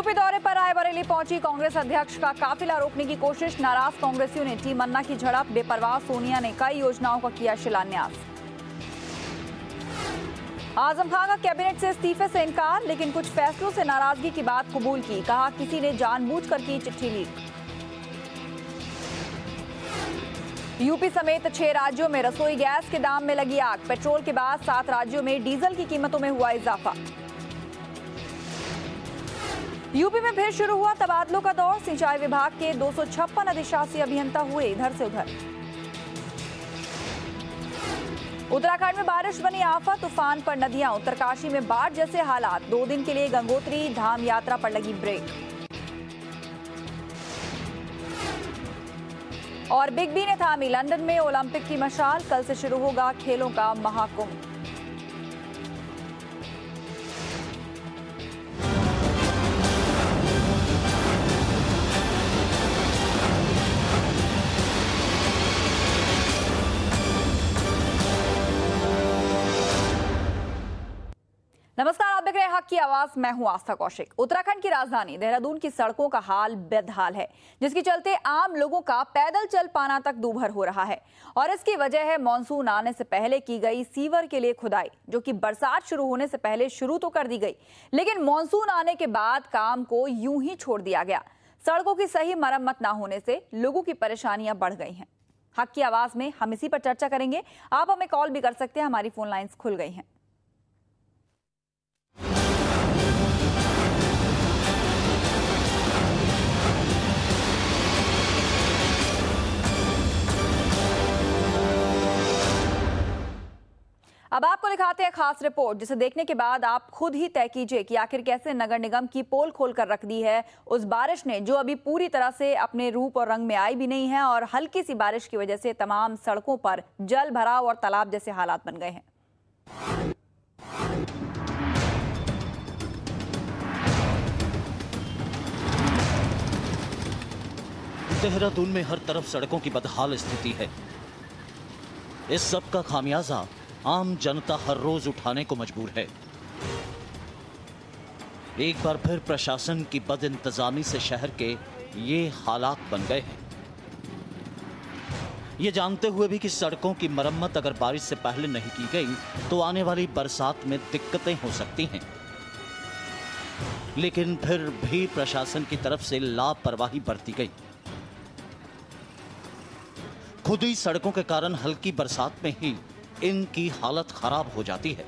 UP दौरे पर आए बरेली पहुंची कांग्रेस अध्यक्ष का काफिला रोकने की कोशिश। नाराज कांग्रेसियों ने टीम अन्ना की झड़प। बेपरवाह सोनिया ने कई योजनाओं का किया शिलान्यास। आजम खान का कैबिनेट से इस्तीफे से इनकार, लेकिन कुछ फैसलों से नाराजगी की बात कबूल की। कहा किसी ने जानबूझकर की चिट्ठी लीक। यूपी समेत 6 राज्यों में रसोई गैस के दाम में लगी आग। पेट्रोल के बाद 7 राज्यों में डीजल की कीमतों में हुआ इजाफा। यूपी में फिर शुरू हुआ तबादलों का दौर। सिंचाई विभाग के 256 अधिशासी अभियंता हुए इधर से उधर। उत्तराखंड में बारिश बनी आफत। तूफान पर नदियां। उत्तरकाशी में बाढ़ जैसे हालात। 2 दिन के लिए गंगोत्री धाम यात्रा पर लगी ब्रेक। और बिग बी ने थामी लंदन में ओलंपिक की मशाल। कल से शुरू होगा खेलों का महाकुंभ। नमस्कार, आप देख रहे हैं हक की आवाज। मैं हूं आस्था कौशिक। उत्तराखंड की राजधानी देहरादून की सड़कों का हाल बेदहाल है, जिसके चलते आम लोगों का पैदल चल पाना तक दूभर हो रहा है। और इसकी वजह है मानसून आने से पहले की गई सीवर के लिए खुदाई, जो कि बरसात शुरू होने से पहले शुरू तो कर दी गई, लेकिन मानसून आने के बाद काम को यूं ही छोड़ दिया गया। सड़कों की सही मरम्मत न होने से लोगों की परेशानियां बढ़ गई हैं। हक की आवाज में हम इसी पर चर्चा करेंगे। आप हमें कॉल भी कर सकते हैं, हमारी फोन लाइन्स खुल गई हैं। अब आपको दिखाते हैं खास रिपोर्ट, जिसे देखने के बाद आप खुद ही तय कीजिए कि आखिर कैसे नगर निगम की पोल खोल कर रख दी है उस बारिश ने, जो अभी पूरी तरह से अपने रूप और रंग में आई भी नहीं है। और हल्की सी बारिश की वजह से तमाम सड़कों पर जल भराव और तालाब जैसे हालात बन गए हैं। देहरादून में हर तरफ सड़कों की बदहाल स्थिति है। इस सब का खामियाजा आम जनता हर रोज उठाने को मजबूर है। एक बार फिर प्रशासन की बदइंतजामी से शहर के ये हालात बन गए हैं। ये जानते हुए भी कि सड़कों की मरम्मत अगर बारिश से पहले नहीं की गई तो आने वाली बरसात में दिक्कतें हो सकती हैं। लेकिन फिर भी प्रशासन की तरफ से लापरवाही बरती गई। खुदी सड़कों के कारण हल्की बरसात में ही इनकी हालत खराब हो जाती है।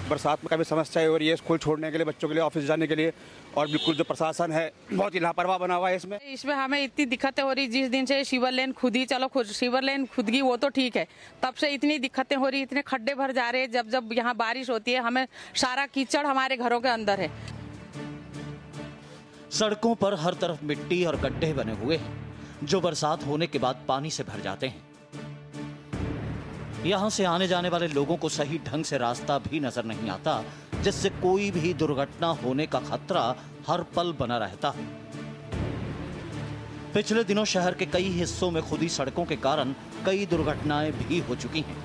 बरसात में काफ़ी समस्या हो रही है स्कूल छोड़ने के लिए, बच्चों के लिए ऑफिस जाने के लिए। और बिल्कुल जो प्रशासन है बहुत ही लापरवाह बना हुआ है इसमें हमें इतनी दिक्कतें हो रही। जिस दिन से शिवर लेन खुदी, चलो शिवर लेन खुदगी वो तो ठीक है, तब से इतनी दिक्कतें हो रही, इतने खड्डे भर जा रहे हैं। जब जब यहाँ बारिश होती है हमें सारा कीचड़ हमारे घरों के अंदर है। सड़कों पर हर तरफ मिट्टी और गड्ढे बने हुए हैं, जो बरसात होने के बाद पानी से भर जाते हैं। यहां से आने जाने वाले लोगों को सही ढंग से रास्ता भी नजर नहीं आता, जिससे कोई भी दुर्घटना होने का खतरा हर पल बना रहता है। पिछले दिनों शहर के कई हिस्सों में खुदी सड़कों के कारण कई दुर्घटनाएं भी हो चुकी हैं।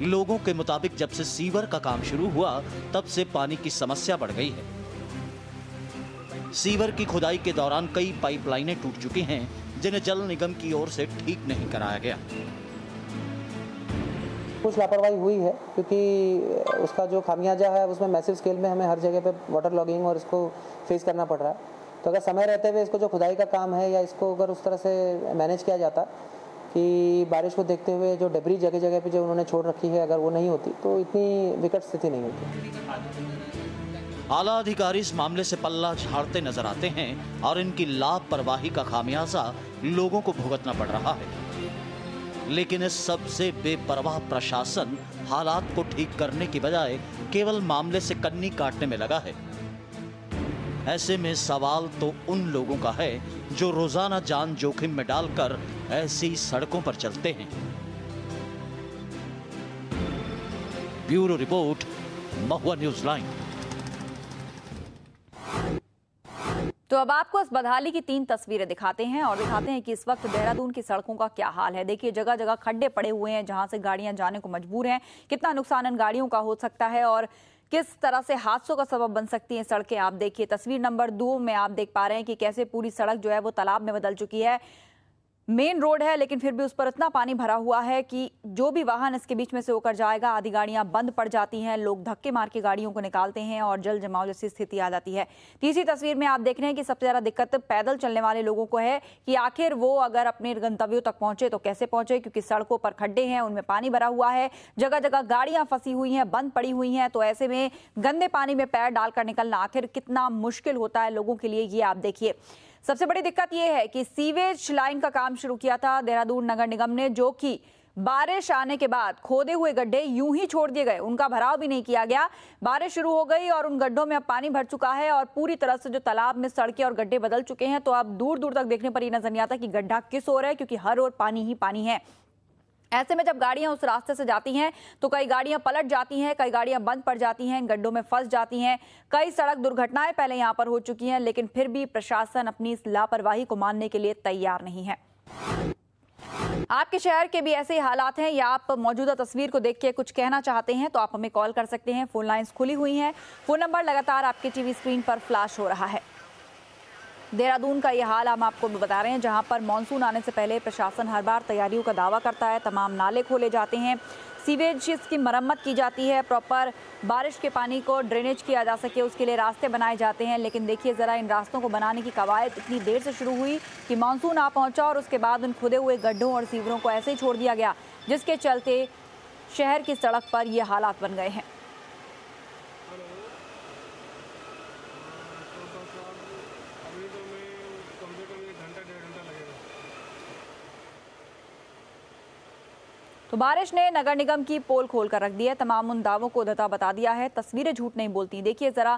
लोगों के मुताबिक जब से सीवर का काम शुरू हुआ तब से पानी की समस्या बढ़ गई है। सीवर की खुदाई के दौरान कई पाइपलाइनें टूट चुकी हैं, जिन्हें जल निगम की ओर से ठीक नहीं कराया गया। कुछ लापरवाही हुई है, क्योंकि उसका जो खामियाजा है उसमें मैसिव स्केल में हमें हर जगह पे वाटर लॉगिंग और इसको फेस करना पड़ रहा है। तो अगर समय रहते हुए इसको जो खुदाई का काम है या इसको अगर उस तरह से मैनेज किया जाता कि बारिश को देखते हुए जो डेब्री जगह जगह पे जो उन्होंने छोड़ रखी है अगर वो नहीं होती तो इतनी विकट स्थिति नहीं होती। आला अधिकारी इस मामले से पल्ला झाड़ते नजर आते हैं और इनकी लापरवाही का खामियाजा लोगों को भुगतना पड़ रहा है। लेकिन इस सबसे बेपरवाह प्रशासन हालात को ठीक करने की बजाय केवल मामले से कन्नी काटने में लगा है। ऐसे में सवाल तो उन लोगों का है जो रोजाना जान जोखिम में डालकर ऐसी सड़कों पर चलते हैं। ब्यूरो रिपोर्ट, महुआ न्यूज लाइन। तो अब आपको इस बदहाली की 3 तस्वीरें दिखाते हैं और दिखाते हैं कि इस वक्त देहरादून की सड़कों का क्या हाल है। देखिए, जगह जगह खड्डे पड़े हुए हैं जहां से गाड़ियां जाने को मजबूर हैं। कितना नुकसान इन गाड़ियों का हो सकता है और किस तरह से हादसों का सबब बन सकती हैं सड़कें। आप देखिए, तस्वीर नंबर 2 में आप देख पा रहे हैं कि कैसे पूरी सड़क जो है वो तालाब में बदल चुकी है। मेन रोड है लेकिन फिर भी उस पर इतना पानी भरा हुआ है कि जो भी वाहन इसके बीच में से होकर जाएगा, आधी गाड़ियां बंद पड़ जाती हैं, लोग धक्के मार के गाड़ियों को निकालते हैं और जल जमाव जैसी स्थिति आ जाती है। तीसरी तस्वीर में आप देख रहे हैं कि सबसे ज्यादा दिक्कत पैदल चलने वाले लोगों को है कि आखिर वो अगर अपने गंतव्यों तक पहुंचे तो कैसे पहुंचे, क्योंकि सड़कों पर खड्डे हैं, उनमें पानी भरा हुआ है, जगह जगह गाड़ियां फंसी हुई हैं, बंद पड़ी हुई हैं। तो ऐसे में गंदे पानी में पैर डालकर निकलना आखिर कितना मुश्किल होता है लोगों के लिए, ये आप देखिए। सबसे बड़ी दिक्कत यह है कि सीवेज लाइन का काम शुरू किया था देहरादून नगर निगम ने, जो कि बारिश आने के बाद खोदे हुए गड्ढे यूं ही छोड़ दिए गए, उनका भराव भी नहीं किया गया। बारिश शुरू हो गई और उन गड्ढों में अब पानी भर चुका है और पूरी तरह से जो तालाब में सड़कें और गड्ढे बदल चुके हैं। तो अब दूर दूर तक देखने पर यह नजर नहीं आता कि गड्ढा किस ओर है, क्योंकि हर ओर पानी ही पानी है। ऐसे में जब गाड़ियां उस रास्ते से जाती हैं तो कई गाड़ियां पलट जाती हैं, कई गाड़ियां बंद पड़ जाती हैं, इन गड्ढों में फंस जाती हैं। कई सड़क दुर्घटनाएं पहले यहां पर हो चुकी हैं, लेकिन फिर भी प्रशासन अपनी इस लापरवाही को मानने के लिए तैयार नहीं है। आपके शहर के भी ऐसे ही हालात हैं या आप मौजूदा तस्वीर को देख के कुछ कहना चाहते हैं तो आप हमें कॉल कर सकते हैं। फोन लाइंस खुली हुई हैं, फोन नंबर लगातार आपके टीवी स्क्रीन पर फ्लैश हो रहा है। देहरादून का ये हाल हम आपको बता रहे हैं, जहां पर मानसून आने से पहले प्रशासन हर बार तैयारियों का दावा करता है। तमाम नाले खोले जाते हैं, सीवेज की मरम्मत की जाती है, प्रॉपर बारिश के पानी को ड्रेनेज किया जा सके उसके लिए रास्ते बनाए जाते हैं। लेकिन देखिए ज़रा, इन रास्तों को बनाने की कवायद इतनी देर से शुरू हुई कि मानसून आ पहुंचा और उसके बाद उन खुदे हुए गड्ढों और सीवरों को ऐसे ही छोड़ दिया गया, जिसके चलते शहर की सड़क पर ये हालात बन गए हैं। तो बारिश ने नगर निगम की पोल खोल कर रख दी है, तमाम उन दावों को धता बता दिया है। तस्वीरें झूठ नहीं बोलती। देखिए जरा,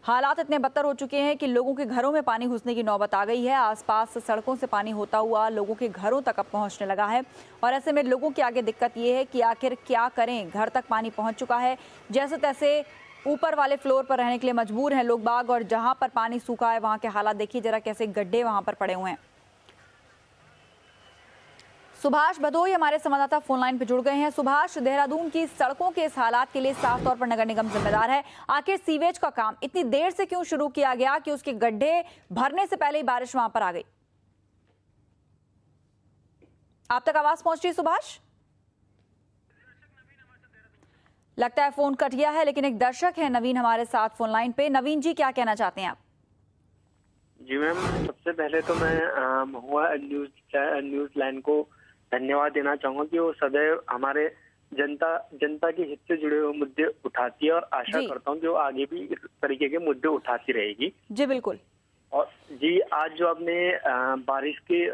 हालात इतने बदतर हो चुके हैं कि लोगों के घरों में पानी घुसने की नौबत आ गई है। आसपास सड़कों से पानी होता हुआ लोगों के घरों तक अब पहुंचने लगा है और ऐसे में लोगों के आगे दिक्कत ये है कि आखिर क्या करें। घर तक पानी पहुंच चुका है, जैसे तैसे ऊपर वाले फ्लोर पर रहने के लिए मजबूर हैं लोग बाग, और जहां पर पानी सूखा है वहां के हालात देखिए जरा, कैसे गड्ढे वहां पर पड़े हुए हैं। सुभाष भदोई हमारे संवाददाता फोन लाइन पे जुड़ गए हैं। सुभाष, देहरादून की सड़कों के इस हालात के लिए साफ तौर पर नगर निगम जिम्मेदार है। आखिर सीवेज का काम इतनी देर से क्यों शुरू किया गया कि उसके गड्ढे भरने से पहले ही बारिश वहां पर आ गई? आप तक आवाज पहुंच रही है सुभाष? लगता है फोन कट गया है, लेकिन एक दर्शक है नवीन हमारे साथ फोन लाइन पे। नवीन जी, क्या कहना चाहते हैं आप? जी मैम, सबसे पहले तो मैं महुआ न्यूज लाइन को धन्यवाद देना चाहूंगा कि वो सदैव हमारे जनता के हित से जुड़े हुए मुद्दे उठाती है और आशा करता हूँ कि वो आगे भी इस तरीके के मुद्दे उठाती रहेगी। जी बिल्कुल। और जी, आज जो आपने बारिश की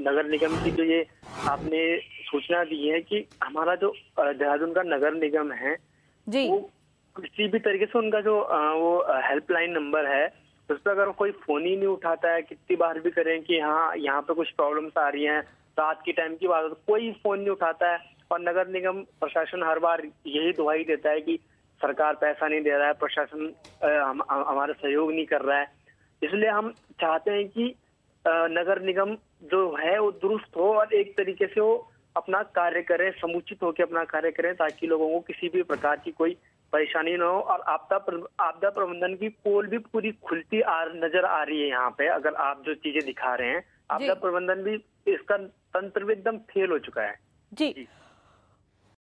नगर निगम की जो ये आपने सूचना दी है कि हमारा जो देहरादून का नगर निगम है जी, वो किसी भी तरीके से उनका जो वो हेल्पलाइन नंबर है उस पर अगर कोई फोन ही नहीं उठाता है, कितनी बार भी करें कि हाँ यहाँ पे कुछ प्रॉब्लम्स आ रही हैं, रात के टाइम की बात हो तो कोई फोन नहीं उठाता है। और नगर निगम प्रशासन हर बार यही दुहाई देता है कि सरकार पैसा नहीं दे रहा है, प्रशासन हमारा सहयोग नहीं कर रहा है। इसलिए हम चाहते हैं कि नगर निगम जो है वो दुरुस्त हो और एक तरीके से वो अपना कार्य करें, समुचित होकर अपना कार्य करें, ताकि लोगों को किसी भी प्रकार की कोई परेशानी न हो। और आपदा प्रबंधन की पोल भी पूरी खुलती नजर आ रही है यहाँ पे। अगर आप जो चीजें दिखा रहे हैं, आपदा प्रबंधन भी, इसका तंत्र भी एकदम फेल हो चुका है। जी